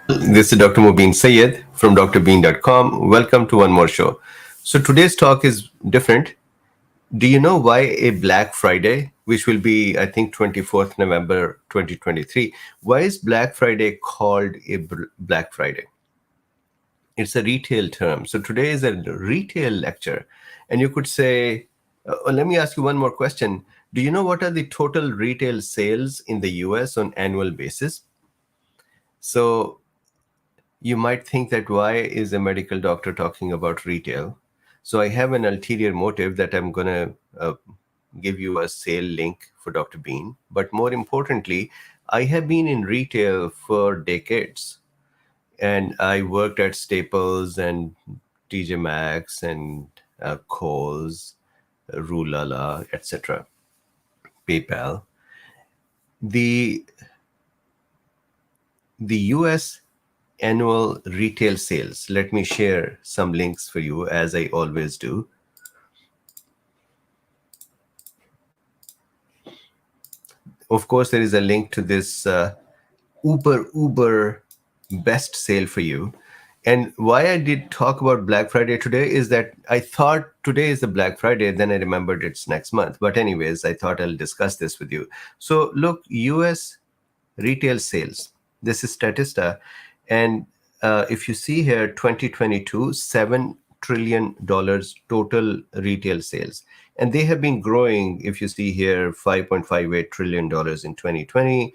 This is Dr. Mubin Sayed from DrBeen.com. Welcome to one more show. So today's talk is different. Do you know why a Black Friday, which will be, I think, 24th November 2023, why is Black Friday called a Black Friday? It's a retail term. So today is a retail lecture. And you could say, let me ask you one more question. Do you know what are the total retail sales in the US on annual basis? So you might think that why is a medical doctor talking about retail? So I have an ulterior motive that I'm going to give you a sale link for Dr. Bean. But more importantly, I have been in retail for decades. And I worked at Staples and TJ Maxx and Kohl's, Rulala, etc., PayPal. The the US annual retail sales. Let me share some links for you as I always do. Of course, there is a link to this uber best sale for you. And why I did talk about Black Friday today is that I thought today is the Black Friday, then I remembered it's next month. But anyways, I thought I'll discuss this with you. So look, US retail sales. This is Statista. And if you see here, 2022, $7 trillion total retail sales. And they have been growing, if you see here, $5.58 trillion in 2020,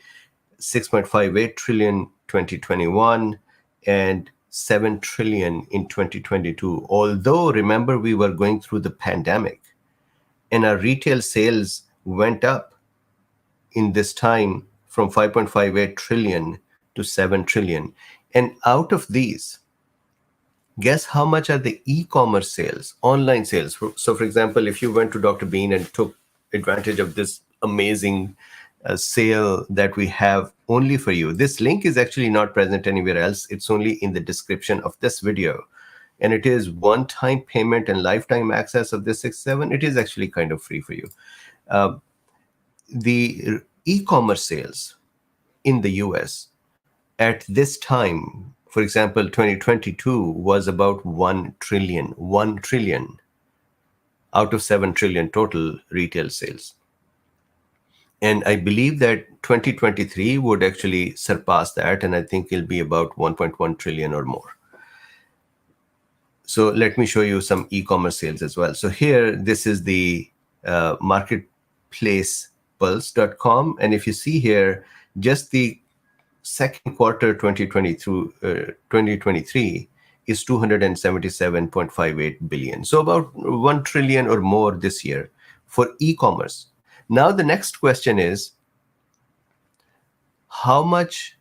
6.58 trillion 2021, and 7 trillion in 2022. Although, remember, we were going through the pandemic and our retail sales went up in this time from 5.58 trillion to 7 trillion. And out of these, guess how much are the e-commerce sales, online sales? So for example, if you went to Dr. Bean and took advantage of this amazing sale that we have only for you, this link is actually not present anywhere else. It's only in the description of this video. And it is one-time payment and lifetime access of this 6-7. It is actually kind of free for you. The e-commerce sales in the US at this time, for example, 2022 was about 1 trillion out of 7 trillion total retail sales. And I believe that 2023 would actually surpass that. And I think it'll be about 1.1 trillion or more. So let me show you some e-commerce sales as well. So here, this is the marketplacepulse.com. And if you see here, just the second quarter 2023 is 277.58 billion. So about 1 trillion or more this year for e-commerce. Now the next question is, how much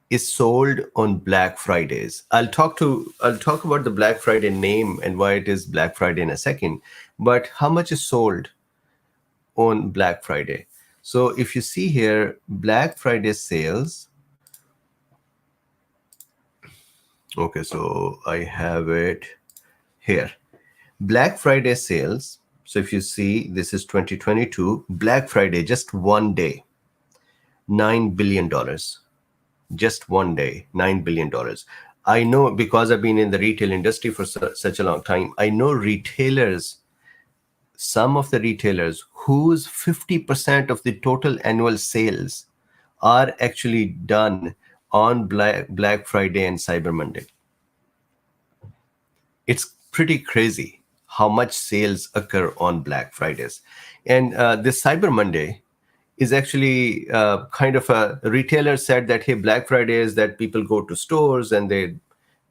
is sold on Black Fridays? I'll talk about the Black Friday name and why it is Black Friday in a second, but how much is sold on Black Friday? So if you see here, Black Friday sales. Okay, so I have it here. Black Friday sales. So if you see, this is 2022, Black Friday, just one day, $9 billion. Just one day, $9 billion. I know, because I've been in the retail industry for such a long time, I know retailers, some of the retailers whose 50% of the total annual sales are actually done on Black Friday and Cyber Monday. It's pretty crazy how much sales occur on Black Fridays. And this Cyber Monday is actually kind of a retailer said that, hey, Black Friday is that people go to stores and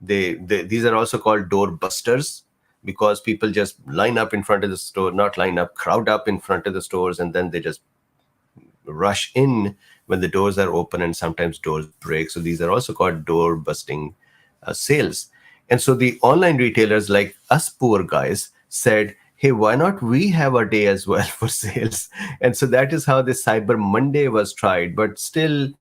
these are also called door busters, because people just line up in front of the store, not line up, crowd up in front of the stores, and then they just rush in when the doors are open, and sometimes doors break. So these are also called door busting sales. And so the online retailers like us poor guys said, hey, why not we have a day as well for sales? And so that is how the Cyber Monday was tried. But still,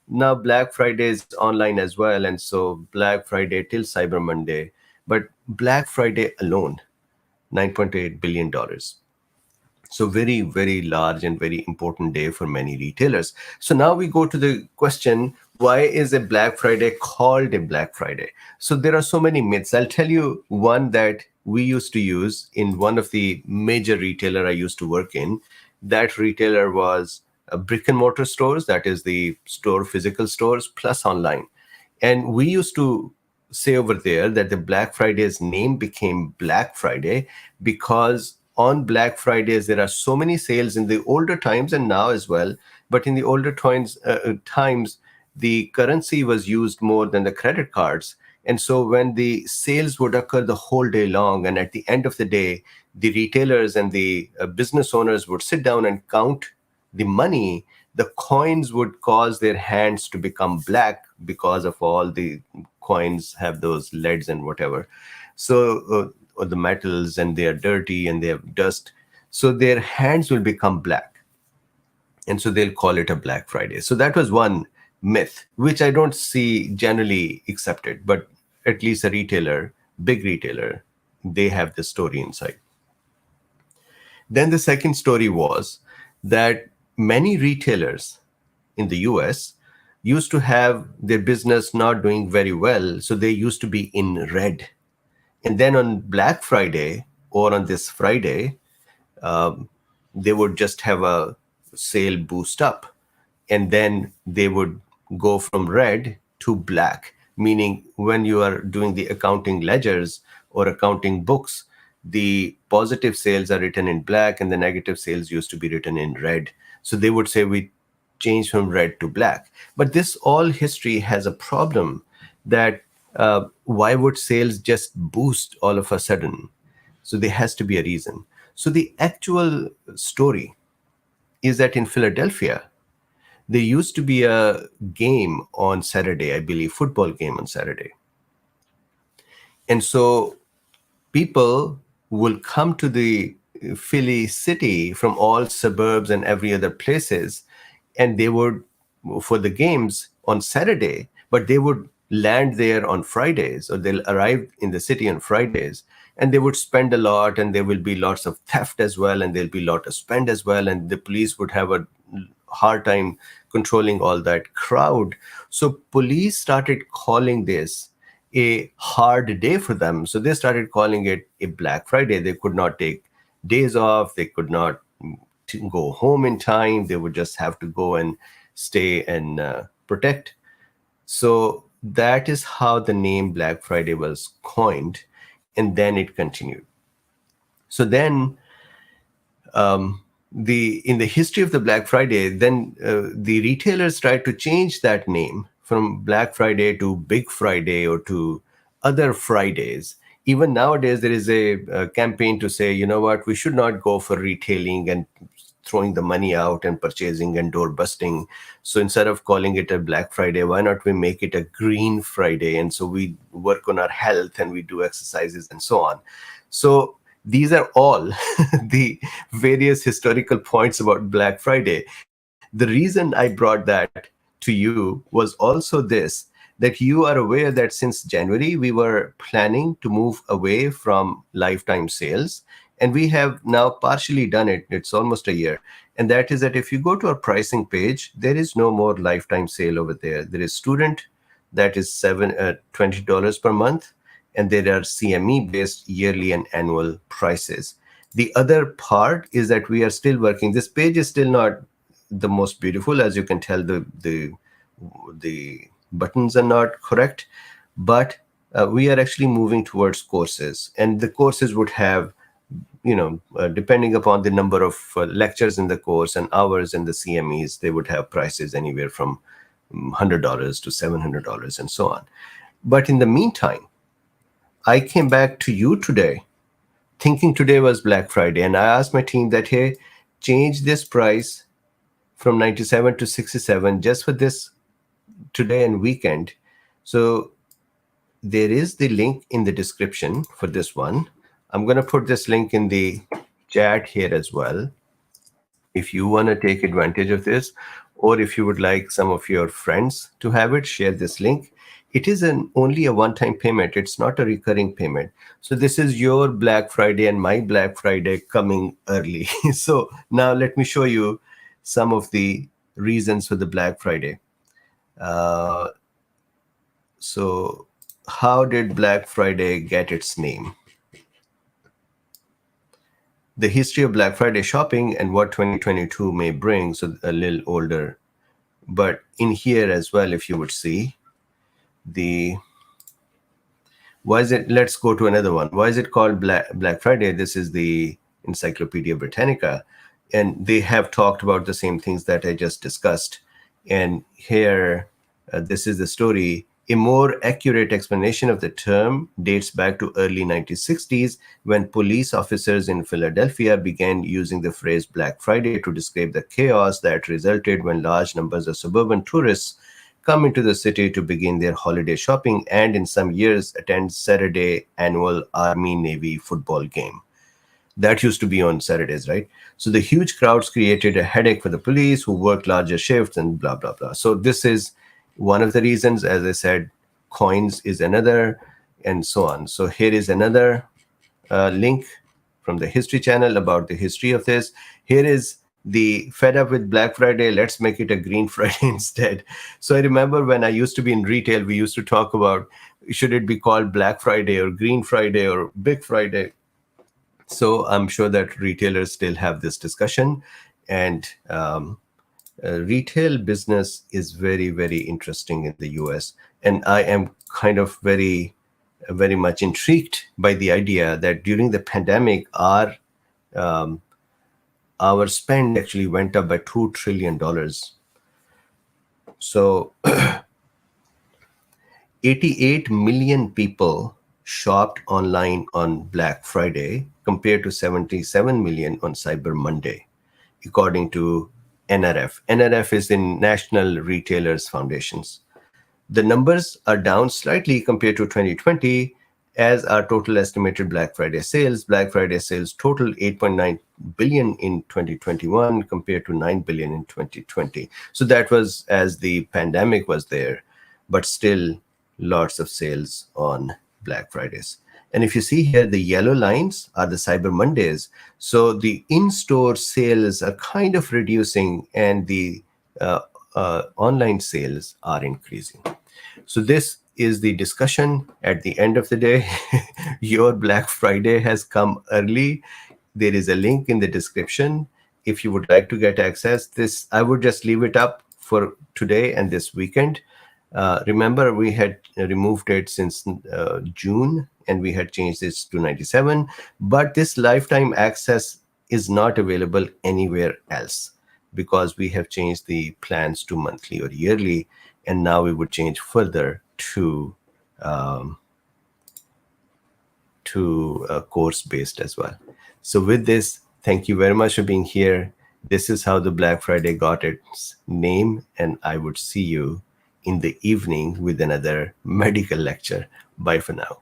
now Black Friday is online as well. And so Black Friday till Cyber Monday. But Black Friday alone, $9.8 billion. So very, very large and very important day for many retailers. So now we go to the question, why is a Black Friday called a Black Friday? So there are so many myths. I'll tell you one that we used to use in one of the major retailer I used to work in. That retailer was brick and mortar stores, that is the store, physical stores plus online. And we used to say over there that the Black Friday's name became Black Friday because on Black Fridays there are so many sales in the older times and now as well. But in the older times, the currency was used more than the credit cards. And so when the sales would occur the whole day long, and at the end of the day, the retailers and the business owners would sit down and count the money, the coins would cause their hands to become black because of all the coins have those leads and whatever. So, or the metals, and they are dirty and they have dust. So their hands will become black. And so they'll call it a Black Friday. So that was one myth, which I don't see generally accepted, but at least a retailer, big retailer, they have the story inside. Then the second story was that many retailers in the US used to have their business not doing very well. So they used to be in red. And then on Black Friday or on this Friday, they would just have a sale boost up. And then they would go from red to black, meaning when you are doing the accounting ledgers or accounting books, the positive sales are written in black and the negative sales used to be written in red. So they would say we changed from red to black. But this all history has a problem that why would sales just boost all of a sudden? So there has to be a reason. So the actual story is that in Philadelphia, there used to be a game on Saturday, I believe, football game on Saturday. And so people will come to the Philly city from all suburbs and every other places, and they would, for the games on Saturday, but they would land there on Fridays, or they'll arrive in the city on Fridays, and they would spend a lot, and there will be lots of theft as well, and there'll be a lot of spend as well, and the police would have a hard time controlling all that crowd. So police started calling this a hard day for them. So they started calling it a Black Friday. They could not take days off. They could not go home in time. They would just have to go and stay and protect. So that is how the name Black Friday was coined. And then it continued. So then in the history of the Black Friday, then the retailers tried to change that name from Black Friday to Big Friday or to other Fridays. Even nowadays, there is a campaign to say, you know what, we should not go for retailing and throwing the money out and purchasing and door busting. So instead of calling it a Black Friday, why not we make it a Green Friday? And so we work on our health and we do exercises and so on. So these are all the various historical points about Black Friday. The reason I brought that to you was also this, that you are aware that since January, we were planning to move away from lifetime sales. And we have now partially done it. It's almost a year. And that is that if you go to our pricing page, there is no more lifetime sale over there. There is student, that is $20 per month. And there are CME-based yearly and annual prices. The other part is that we are still working. This page is still not the most beautiful. As you can tell, the buttons are not correct. But we are actually moving towards courses. And the courses would have, depending upon the number of lectures in the course and hours in the CMEs, they would have prices anywhere from $100 to $700 and so on. But in the meantime, I came back to you today thinking today was Black Friday. And I asked my team that, hey, change this price from 97 to 67 just for this today and weekend. So there is the link in the description for this one. I'm going to put this link in the chat here as well. If you want to take advantage of this, or if you would like some of your friends to have it, share this link. It is only a one-time payment. It's not a recurring payment. So this is your Black Friday and my Black Friday coming early. So now let me show you some of the reasons for the Black Friday. Uh, so how did Black Friday get its name? The history of Black Friday shopping and what 2022 may bring. So a little older, but in here as well, if you would see the, why is it, let's go to another one. Why is it called Black Friday? This is the Encyclopedia Britannica, and they have talked about the same things that I just discussed. And here, this is the story. A more accurate explanation of the term dates back to early 1960s, when police officers in Philadelphia began using the phrase Black Friday to describe the chaos that resulted when large numbers of suburban tourists come into the city to begin their holiday shopping and in some years attend Saturday annual Army Navy football game. That used to be on Saturdays, right? So the huge crowds created a headache for the police, who worked larger shifts and blah, blah, blah. So this is one of the reasons. As I said, coins is another, and so on. So here is another link from the History Channel about the history of this. Here is the fed up with Black Friday, let's make it a Green Friday instead. So I remember when I used to be in retail, we used to talk about, should it be called Black Friday or Green Friday or Big Friday? So I'm sure that retailers still have this discussion, and retail business is very, very interesting in the US. And I am kind of very much intrigued by the idea that during the pandemic, our spend actually went up by $2 trillion. So 88 million people shopped online on Black Friday compared to 77 million on Cyber Monday, according to NRF. NRF is the National Retailers Foundations. The numbers are down slightly compared to 2020, as our total estimated Black Friday sales. Black Friday sales totaled 8.9 billion in 2021 compared to 9 billion in 2020. So that was as the pandemic was there, but still lots of sales on Black Fridays. And if you see here, the yellow lines are the Cyber Mondays. So the in-store sales are kind of reducing, and the online sales are increasing. So this is the discussion. At the end of the day, your Black Friday has come early. There is a link in the description if you would like to get access. This, I would just leave it up for today and this weekend. Remember, we had removed it since June, and we had changed this to 97. But this lifetime access is not available anywhere else, because we have changed the plans to monthly or yearly, and now we would change further to course-based as well. So with this, thank you very much for being here. This is how the Black Friday got its name, and I would see you in the evening with another medical lecture. Bye for now.